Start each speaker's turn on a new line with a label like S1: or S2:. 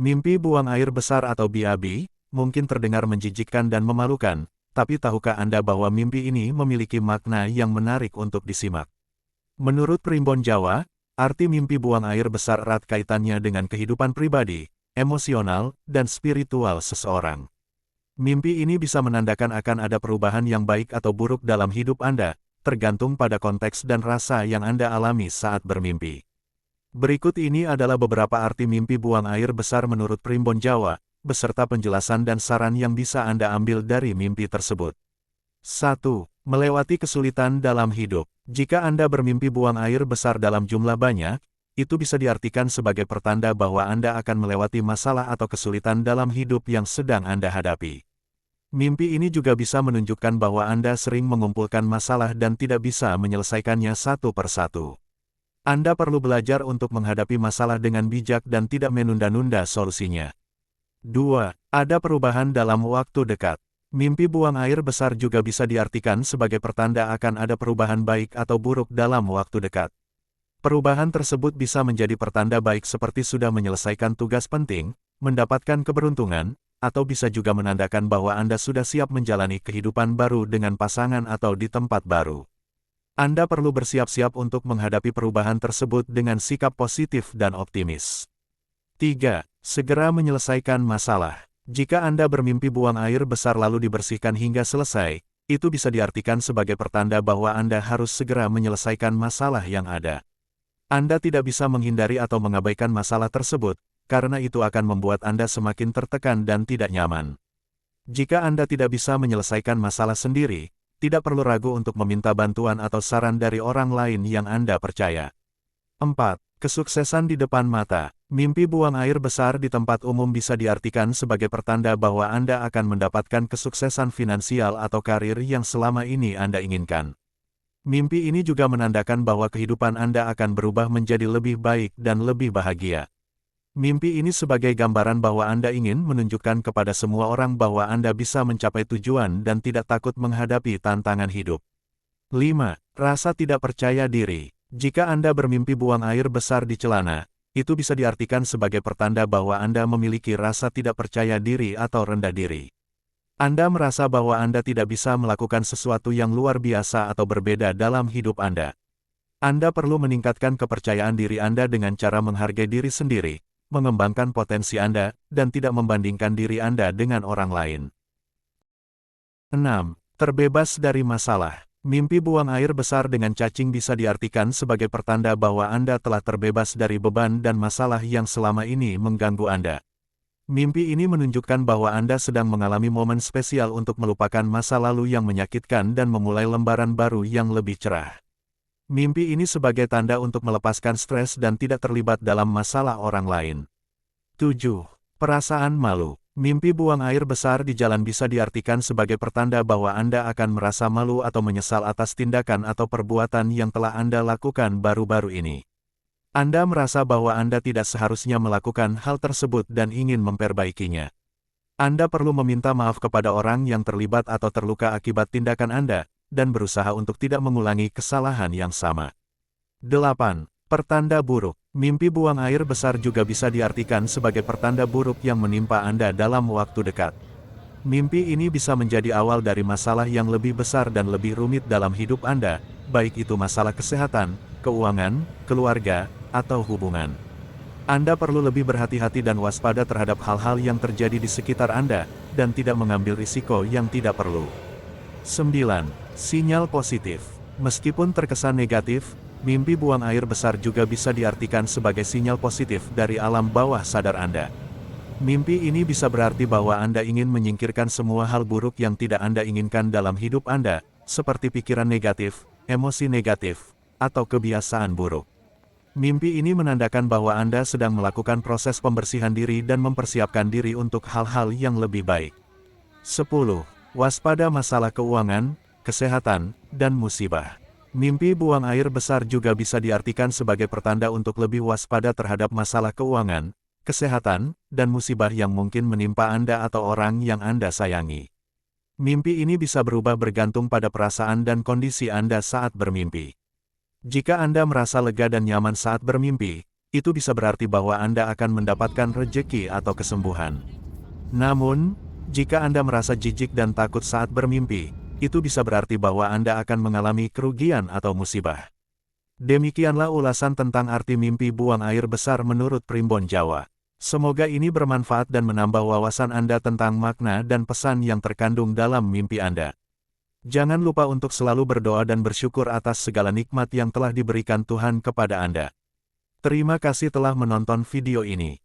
S1: Mimpi buang air besar atau BAB, mungkin terdengar menjijikkan dan memalukan, tapi tahukah Anda bahwa mimpi ini memiliki makna yang menarik untuk disimak? Menurut Primbon Jawa, arti mimpi buang air besar erat kaitannya dengan kehidupan pribadi, emosional, dan spiritual seseorang. Mimpi ini bisa menandakan akan ada perubahan yang baik atau buruk dalam hidup Anda, tergantung pada konteks dan rasa yang Anda alami saat bermimpi. Berikut ini adalah beberapa arti mimpi buang air besar menurut Primbon Jawa, beserta penjelasan dan saran yang bisa Anda ambil dari mimpi tersebut. 1. Melewati kesulitan dalam hidup. Jika Anda bermimpi buang air besar dalam jumlah banyak, itu bisa diartikan sebagai pertanda bahwa Anda akan melewati masalah atau kesulitan dalam hidup yang sedang Anda hadapi. Mimpi ini juga bisa menunjukkan bahwa Anda sering mengumpulkan masalah dan tidak bisa menyelesaikannya satu persatu. Anda perlu belajar untuk menghadapi masalah dengan bijak dan tidak menunda-nunda solusinya. 2. Ada perubahan dalam waktu dekat. Mimpi buang air besar juga bisa diartikan sebagai pertanda akan ada perubahan baik atau buruk dalam waktu dekat. Perubahan tersebut bisa menjadi pertanda baik seperti sudah menyelesaikan tugas penting, mendapatkan keberuntungan, atau bisa juga menandakan bahwa Anda sudah siap menjalani kehidupan baru dengan pasangan atau di tempat baru. Anda perlu bersiap-siap untuk menghadapi perubahan tersebut dengan sikap positif dan optimis. 3. Segera menyelesaikan masalah. Jika Anda bermimpi buang air besar lalu dibersihkan hingga selesai, itu bisa diartikan sebagai pertanda bahwa Anda harus segera menyelesaikan masalah yang ada. Anda tidak bisa menghindari atau mengabaikan masalah tersebut, karena itu akan membuat Anda semakin tertekan dan tidak nyaman. Jika Anda tidak bisa menyelesaikan masalah sendiri, tidak perlu ragu untuk meminta bantuan atau saran dari orang lain yang Anda percaya. 4. Kesuksesan di depan mata. Mimpi buang air besar di tempat umum bisa diartikan sebagai pertanda bahwa Anda akan mendapatkan kesuksesan finansial atau karir yang selama ini Anda inginkan. Mimpi ini juga menandakan bahwa kehidupan Anda akan berubah menjadi lebih baik dan lebih bahagia. Mimpi ini sebagai gambaran bahwa Anda ingin menunjukkan kepada semua orang bahwa Anda bisa mencapai tujuan dan tidak takut menghadapi tantangan hidup. 5. Rasa tidak percaya diri. Jika Anda bermimpi buang air besar di celana, itu bisa diartikan sebagai pertanda bahwa Anda memiliki rasa tidak percaya diri atau rendah diri. Anda merasa bahwa Anda tidak bisa melakukan sesuatu yang luar biasa atau berbeda dalam hidup Anda. Anda perlu meningkatkan kepercayaan diri Anda dengan cara menghargai diri sendiri, mengembangkan potensi Anda, dan tidak membandingkan diri Anda dengan orang lain. 6. Terbebas dari masalah. Mimpi buang air besar dengan cacing bisa diartikan sebagai pertanda bahwa Anda telah terbebas dari beban dan masalah yang selama ini mengganggu Anda. Mimpi ini menunjukkan bahwa Anda sedang mengalami momen spesial untuk melupakan masa lalu yang menyakitkan dan memulai lembaran baru yang lebih cerah. Mimpi ini sebagai tanda untuk melepaskan stres dan tidak terlibat dalam masalah orang lain. 7. Perasaan malu. Mimpi buang air besar di jalan bisa diartikan sebagai pertanda bahwa Anda akan merasa malu atau menyesal atas tindakan atau perbuatan yang telah Anda lakukan baru-baru ini. Anda merasa bahwa Anda tidak seharusnya melakukan hal tersebut dan ingin memperbaikinya. Anda perlu meminta maaf kepada orang yang terlibat atau terluka akibat tindakan Anda, dan berusaha untuk tidak mengulangi kesalahan yang sama. 8. Pertanda buruk. Mimpi buang air besar juga bisa diartikan sebagai pertanda buruk yang menimpa Anda dalam waktu dekat. Mimpi ini bisa menjadi awal dari masalah yang lebih besar dan lebih rumit dalam hidup Anda, baik itu masalah kesehatan, keuangan, keluarga, atau hubungan. Anda perlu lebih berhati-hati dan waspada terhadap hal-hal yang terjadi di sekitar Anda, dan tidak mengambil risiko yang tidak perlu. 9. Sinyal positif. Meskipun terkesan negatif, mimpi buang air besar juga bisa diartikan sebagai sinyal positif dari alam bawah sadar Anda. Mimpi ini bisa berarti bahwa Anda ingin menyingkirkan semua hal buruk yang tidak Anda inginkan dalam hidup Anda, seperti pikiran negatif, emosi negatif, atau kebiasaan buruk. Mimpi ini menandakan bahwa Anda sedang melakukan proses pembersihan diri dan mempersiapkan diri untuk hal-hal yang lebih baik. 10. Waspada masalah keuangan, kesehatan, dan musibah. Mimpi buang air besar juga bisa diartikan sebagai pertanda untuk lebih waspada terhadap masalah keuangan, kesehatan, dan musibah yang mungkin menimpa Anda atau orang yang Anda sayangi. Mimpi ini bisa berubah bergantung pada perasaan dan kondisi Anda saat bermimpi. Jika Anda merasa lega dan nyaman saat bermimpi, itu bisa berarti bahwa Anda akan mendapatkan rejeki atau kesembuhan. Namun, jika Anda merasa jijik dan takut saat bermimpi, itu bisa berarti bahwa Anda akan mengalami kerugian atau musibah. Demikianlah ulasan tentang arti mimpi buang air besar menurut Primbon Jawa. Semoga ini bermanfaat dan menambah wawasan Anda tentang makna dan pesan yang terkandung dalam mimpi Anda. Jangan lupa untuk selalu berdoa dan bersyukur atas segala nikmat yang telah diberikan Tuhan kepada Anda. Terima kasih telah menonton video ini.